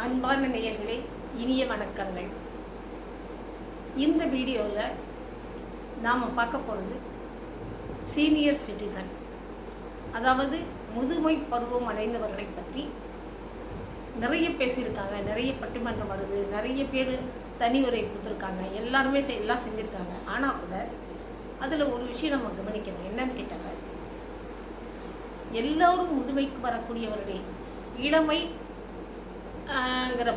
அன்பான நேயர்களே, இனிய வணக்கங்கள். இந்த வீடியோவில் நாம் பார்க்க போகிறது சீனியர் சிட்டிசன், அதாவது முதுமை பருவம் அடைந்தவர்களை பற்றி நிறைய பேசியிருக்காங்க. நிறைய பட்டிமன்றம் வருது, நிறைய பேர் தனி உரை கொடுத்துருக்காங்க, எல்லாருமே எல்லாம் செஞ்சுருக்காங்க. ஆனால் கூட அதில் ஒரு விஷயம் நம்ம கவனிக்கணும். என்னன்னு கேட்டாங்க, எல்லோரும் முதுமைக்கு வரக்கூடியவர்களே இளமை ங்கிற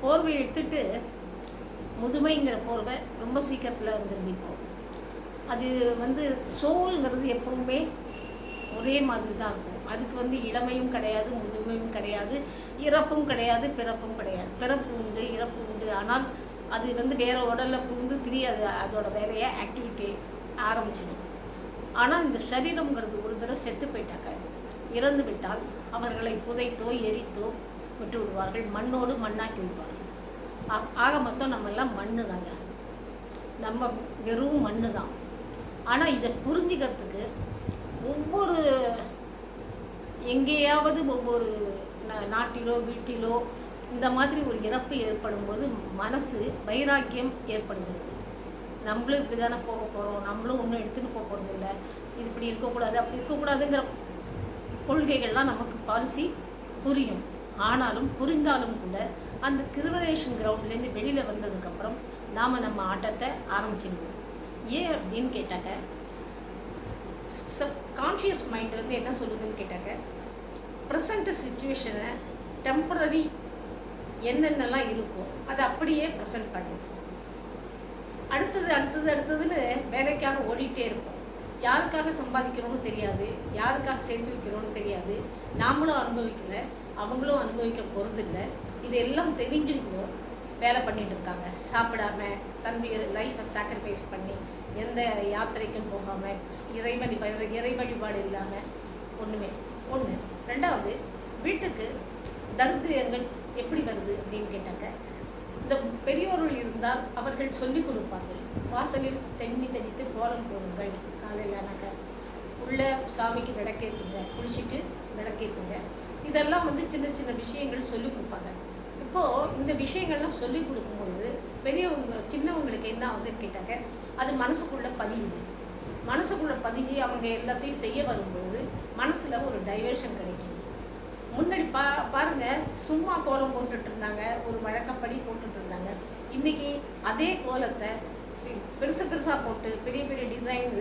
போர்வை எடுத்துட்டு முதுமைங்கிற போர்வை ரொம்ப சீக்கிரத்தில் வந்துடுது. இப்போது அது சோல்ங்கிறது எப்பவுமே ஒரே மாதிரி தான் இருக்கும். அதுக்கு இளமையும் கிடையாது, முதுமையும் கிடையாது, இறப்பும் கிடையாது, பிறப்பும் கிடையாது. பிறப்பு உண்டு, இறப்பு உண்டு. ஆனால் அது வேற உடலில் புகுந்து திரியாது, அதோட வேலையை ஆக்டிவிட்டி ஆரம்பிச்சிடும். ஆனால் இந்த சரீரம்ங்கிறது ஒரு தடவை செத்து போயிட்டாக்க, இறந்து விட்டால் அவர்களை புதைத்தோ எரித்தோ விட்டு விடுவார்கள், மண்ணோடு மண்ணாக்கி விடுவார்கள். ஆக மொத்தம் நம்மெல்லாம் மண்ணு தாங்க, நம்ம வெறும் மண்ணு தான். ஆனால் இதை புரிஞ்சுக்கிறதுக்கு ஒவ்வொரு எங்கேயாவது ஒவ்வொரு நாட்டிலோ வீட்டிலோ இந்த மாதிரி ஒரு இறப்பு ஏற்படும் போது மனசு வைராக்கியம் ஏற்படுகிறது. நம்மளும் இப்படி தானே போக போகிறோம், நம்மளும் ஒன்றும் எடுத்துகிட்டு போக போகிறதில்லை, இது இப்படி இருக்கக்கூடாது அப்படி இருக்கக்கூடாதுங்கிற கொள்கைகள்லாம் நமக்கு பாலிசி புரியும். ஆனாலும் புரிந்தாலும் கூட அந்த கிரிமினேஷன் கிரவுண்ட்லேருந்து வெளியில் வந்ததுக்கப்புறம் நாம் நம்ம ஆட்டத்தை ஆரம்பிச்சிடுவோம். ஏன் அப்படின்னு கேட்டாக்க, கான்ஷியஸ் மைண்ட் என்ன சொல்லுதுன்னு கேட்டாக்க, ப்ரெசண்ட் சுச்சுவேஷனை டெம்பரரி என்னென்னலாம் இருக்கும் அதை அப்படியே ப்ரெசென்ட் பண்ணும். அடுத்ததுன்னு வேலைக்காக ஓடிட்டே இருப்போம். யாருக்காக சம்பாதிக்கிறோன்னு தெரியாது, யாருக்காக சேர்த்து வைக்கிறோன்னு தெரியாது, நாமளும் அனுபவிக்கல, அவங்களும் அனுபவிக்க போகிறதில்லை. இதெல்லாம் தெரிஞ்சுக்கணும் வேலை பண்ணிட்டு இருக்காங்க. சாப்பிடாம தன்னுடைய லைஃப்பை சாக்ரிஃபைஸ் பண்ணி எந்த யாத்திரைக்கும் போகாமல் இறை வழிபாடு இல்லாமல் ஒன்று. ரெண்டாவது, வீட்டுக்கு தரித்திரங்கள் எப்படி வருது அப்படின்னு கேட்டாங்க, இந்த பெரியோர்கள் இருந்தால் அவர்கள் சொல்லிக் கொடுப்பார்கள். வாசலில் தென்னி தெளித்து கோலம் போடுங்கள், காலையில் உள்ள சாமிக்கு விளக்கேற்றுங்க, குளிச்சுட்டு விளக்கேற்றுங்க. இதெல்லாம் சின்ன சின்ன விஷயங்கள் சொல்லிக் கொடுப்பாங்க. இப்போது இந்த விஷயங்கள்லாம் சொல்லிக் கொடுக்கும்பொழுது பெரியவங்க சின்னவங்களுக்கு என்ன ஆகுதுன்னு கேட்டாங்க, அது மனசுக்குள்ளே பதியுது. மனசுக்குள்ளே பதிஞ்சு அவங்க எல்லாத்தையும் செய்ய வரும்போது மனசில் ஒரு டைவர்ஷன் கிடைக்கிது. முன்னாடி பாருங்கள், சும்மா கோலம் போட்டுட்டு இருந்தாங்க, ஒரு வழக்கப்படி போட்டுட்டு இருந்தாங்க. இன்றைக்கி அதே கோலத்தை பெருசாக போட்டு பெரிய பெரிய டிசைன்,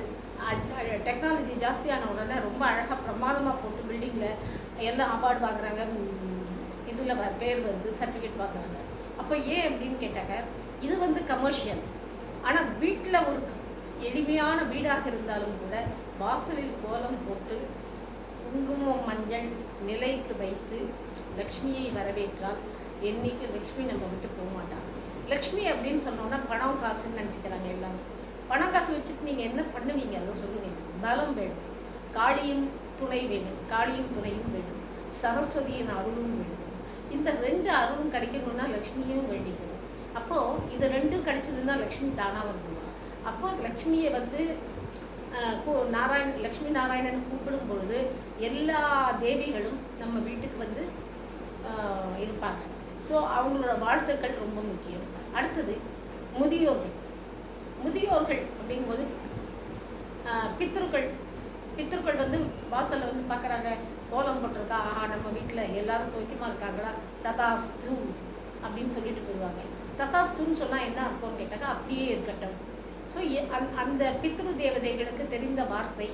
டெக்னாலஜி ஜாஸ்தியான உடனே ரொம்ப அழகாக பிரமாதமாக போட்டு பில்டிங்கில் எல்லாம் அவார்டு வாங்குறாங்க, இதில் பேர் வருது, சர்டிஃபிகேட் வாங்குறாங்க. அப்போ ஏன் அப்படின்னு கேட்டாக்க, இது கமர்ஷியல். ஆனால் வீட்டில் ஒரு எளிமையான வீடாக இருந்தாலும் கூட வாசலில் கோலம் போட்டு குங்குமம் மஞ்சள் நிலைக்கு வைத்து லக்ஷ்மியை வரவேற்றால் என்னைக்கு லக்ஷ்மி நம்ம விட்டு போக மாட்டாங்க. லக்ஷ்மி அப்படின்னு சொன்னோன்னா பணம் காசுன்னு நினச்சிக்கிறாங்க எல்லாரும். பணம் காசு வச்சுட்டு நீங்கள் என்ன பண்ணுவீங்க அதை சொல்லுங்கள். பலம் வேணும், காளியும் துணை வேணும், காளியும் துணையும் வேணும், சரஸ்வதியின் அருளும் வேணும். இந்த ரெண்டு அருளும் கிடைக்கணும்னா லக்ஷ்மியும் வேண்டிக்கணும். அப்போது இது ரெண்டும் கிடைச்சதுன்னா லக்ஷ்மி தானாக வந்துடுவா. அப்போ லக்ஷ்மியை லக்ஷ்மி நாராயணன் கூப்பிடும் பொழுது எல்லா தேவிகளும் நம்ம வீட்டுக்கு இருப்பாங்க. ஸோ அவங்களோட வாழ்த்துக்கள் ரொம்ப முக்கியம். அடுத்தது முதியோர்கள் அப்படிங்கும்போது பித்ருக்கள் வாசலில் பார்க்குறாங்க, கோலம் போட்டிருக்கா, ஆஹா நம்ம வீட்டில் எல்லாரும் சௌக்கியமாக இருக்காங்களா, ததாஸ்து அப்படின்னு சொல்லிட்டு போயிடுவாங்க. ததாஸ்துன்னு சொன்னால் என்ன அர்த்தம்னு கேட்டாக்கா, அப்படியே இருக்கட்டும். ஸோ அந்த பித்ரு தேவதைகளுக்கு தெரிந்த வார்த்தை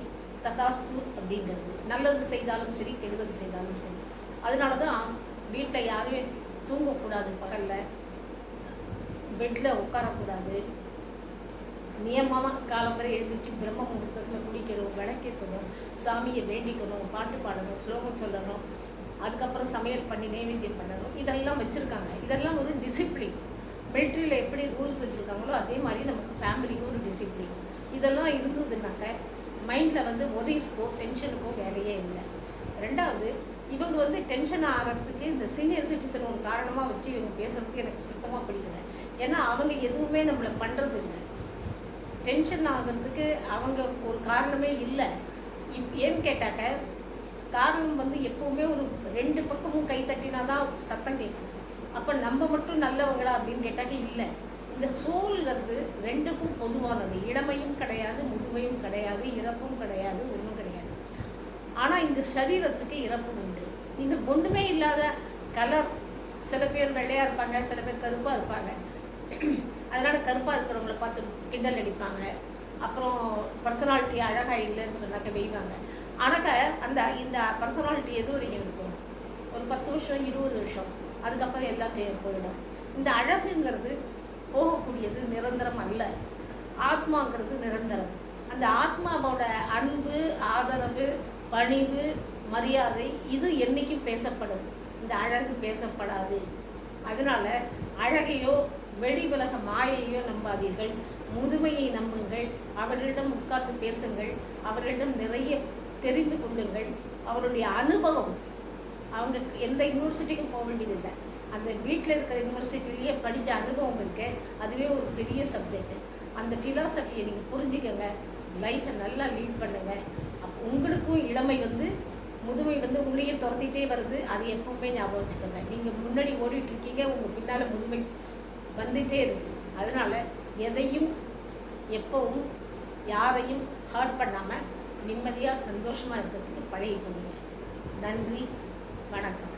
ததாஸ்து அப்படிங்கிறது. நல்லது செய்தாலும் சரி, கெடுதல் செய்தாலும் சரி. அதனால தான் வீட்டில் யாருமே தூங்கக்கூடாது, பகலில் பெட்டில் உட்காரக்கூடாது, நியமமாக காலம்பரை எழுந்திரிச்சு பிரம்ம முகூர்த்தத்தில் குடிக்கணும், விளக்கேற்றணும், சாமியை வேண்டிக்கணும், பாட்டு பாடணும், ஸ்லோகம் சொல்லணும், அதுக்கப்புறம் சமையல் பண்ணி நைவேத்தியம் பண்ணணும். இதெல்லாம் வச்சுருக்காங்க. இதெல்லாம் ஒரு டிசிப்ளின். மிலிட்ரியில் எப்படி ரூல்ஸ் வச்சுருக்காங்களோ அதே மாதிரி நமக்கு ஃபேமிலிக்கு ஒரு டிசிப்ளின். இதெல்லாம் இருந்ததுனாக்க மைண்டில் ஒரீஸ்க்கோ டென்ஷனுக்கோ வேலையே இல்லை. ரெண்டாவது, இவங்க டென்ஷன் ஆகிறதுக்கு இந்த சீனியர் சிட்டிசன் ஒரு காரணமாக வச்சு இவங்க பேசுகிறதுக்கு எனக்கு சுத்தமாக பிடிக்கல. ஏன்னா அவங்க எதுவுமே நம்மளை பண்ணுறது இல்லை. டென்ஷன் ஆகிறதுக்கு அவங்க ஒரு காரணமே இல்லை. ஏன்னு கேட்டாக்க, காரணம் எப்போவுமே ஒரு ரெண்டு பக்கமும் கை தட்டினா தான் சத்தம் கேட்கும். அப்போ நம்ம மட்டும் நல்லவங்களா அப்படின்னு கேட்டாங்க இல்லை. இந்த சோல்ங்கிறது ரெண்டுக்கும் பொதுவானது. இளமையும் கிடையாது, முதுமையும் கிடையாது, இறப்பும் கிடையாது, ஒன்றும் கிடையாது. ஆனால் இந்த சரீரத்துக்கு இறப்பு உண்டு. இந்த ஒன்றுமே இல்லாத கலர், சில பேர் வெள்ளையாக இருப்பாங்க, சில பேர் கருப்பாக இருப்பாங்க. அதனால் கருப்பாக இருக்கிறவங்கள பார்த்து கிண்டல் அடிப்பாங்க. அப்புறம் பர்சனாலிட்டி அழகாக இல்லைன்னு சொன்னாக்க வெய்வாங்க. ஆனாக்க இந்த பர்சனாலிட்டி எது வரைக்கும் இருக்கும்? ஒரு 10 வருஷம், 20 வருஷம், அதுக்கப்புறம் எல்லாம் போயிடும். இந்த அழகுங்கிறது போகக்கூடியது, நிரந்தரம் அல்ல. ஆத்மாங்கிறது நிரந்தரம். அந்த ஆத்மாவோட அன்பு, ஆதரவு, பணிவு, மரியாதை இது என்றைக்கும் பேசப்படும். இந்த அழகு பேசப்படாது. அதனால அழகையோ வெளி உலக மாயையோ நம்பாதீர்கள். முதுமையை நம்புங்கள். அவர்களிடம் உட்கார்ந்து பேசுங்கள். அவர்களிடம் நிறைய தெரிந்து கொள்ளுங்கள். அவருடைய அனுபவம், அவங்க எந்த யூனிவர்சிட்டிக்கும் போக வேண்டியதில்லை. அந்த வீட்டில் இருக்கிற யூனிவர்சிட்டிலேயே படித்த அனுபவம் இருக்கு. அதுவே ஒரு பெரிய சப்ஜெக்ட். அந்த ஃபிலாசபியை நீங்கள் புரிஞ்சுக்கங்க. லைஃப்பை நல்லா லீட் பண்ணுங்கள். அப்போ உங்களுக்கும் இளமை முதுமை உங்களையே துரத்திட்டே வருது. அது எப்பவுமே ஞாபகம் வச்சுக்கோங்க. நீங்கள் முன்னாடி ஓடிட்டுருக்கீங்க, உங்கள் பின்னால் முதுமை வந்துகிட்டே இருக்குது. அதனால் எதையும் எப்பவும் யாரையும் ஹர்ட் பண்ணாமல் நிம்மதியாக சந்தோஷமாக இருக்கிறதுக்கு பழகிக்கொள்ளுங்க. நன்றி, வணக்கம்.